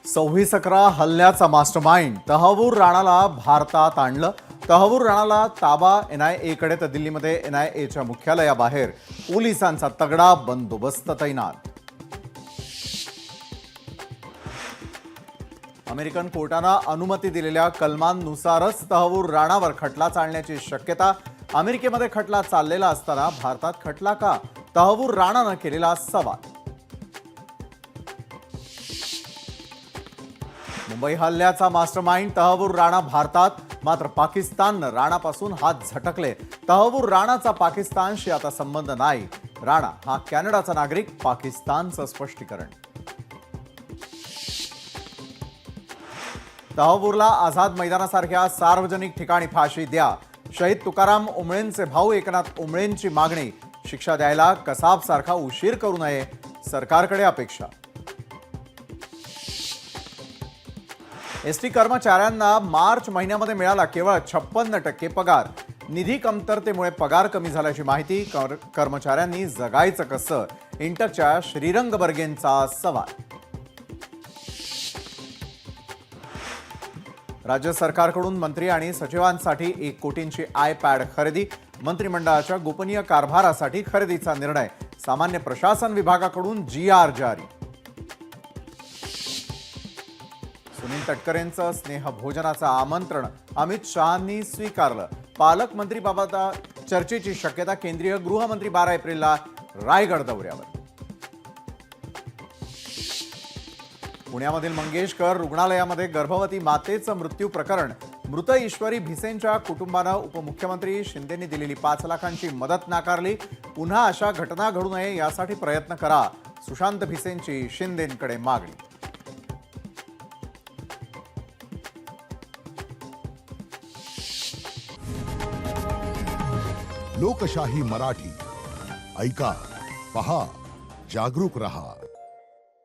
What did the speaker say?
26/11 हल्ल्याचा मास्टरमाइंड तहव्वूर राणाला भारतात आणलं। तहव्वूर राणाला ताबा NIA कडे तर दिल्लीमध्ये NIAच्या मुख्यालयाबाहेर पोलिसांचा तगडा बंदोबस्त तैनात। अमेरिकन कोर्टाने अनुमती दिलेल्या कलमांनुसारच तहव्वूर राणावर खटला चालण्याची शक्यता। अमेरिकेमध्ये खटला चाललेला असताना भारतात खटला का? तहव्वूर राणाने केलेला सवाल। मुंबई हल्ल्याचा मास्टरमाइंड तहव्वूर राणा भारतात, मात्र पाकिस्तानने राणापासून हात झटकले। तहव्वूर राणाचा पाकिस्तानशी आता संबंध नाही। राणा हा कॅनडाचा नागरिक, पाकिस्तानचं स्पष्टीकरण। तहव्वूरला आझाद मैदानासारख्या सार्वजनिक ठिकाणी फाशी द्या। शहीद तुकाराम ओंबळेंचे भाऊ एकनाथ ओंबळेंची मागणी। शिक्षा द्यायला कसाबसारखा उशीर करू नये, सरकारकडे अपेक्षा। एसटी कर्मचाऱ्यांना मार्च महिन्यामध्ये मिळाला केवळ 56% पगार। निधी कमतरतेमुळे पगार कमी झाल्याची माहिती। कर्मचाऱ्यांनी जगायचं कसं? इंटकच्या श्रीरंग बर्गेंचा सवाल। राज्य सरकारकडून मंत्री आणि सचिवांसाठी 1 कोटींची iPad खरेदी। मंत्रिमंडळाच्या गोपनीय कारभारासाठी खरेदीचा निर्णय। सामान्य प्रशासन विभागाकडून GR जारी। सुनील तटकरेंचं स्नेहभोजनाचं आमंत्रण अमित शहांनी स्वीकारलं। पालकमंत्रीबाबत चर्चेची शक्यता। केंद्रीय गृहमंत्री 12 एप्रिलला रायगड दौऱ्यावर। पुण्यामधील मंगेशकर रुग्णालयामध्ये गर्भवती मातेचं मृत्यू प्रकरण। मृत ईश्वरी भिसेंच्या कुटुंबानं उपमुख्यमंत्री शिंदेंनी दिलेली 5 लाखांची मदत नाकारली। पुन्हा अशा घटना घडू नये यासाठी प्रयत्न करा, सुशांत भिसेंची शिंदेंकडे मागणी। लोकशाही मराठी ऐका, पहा, जागरूक रहा।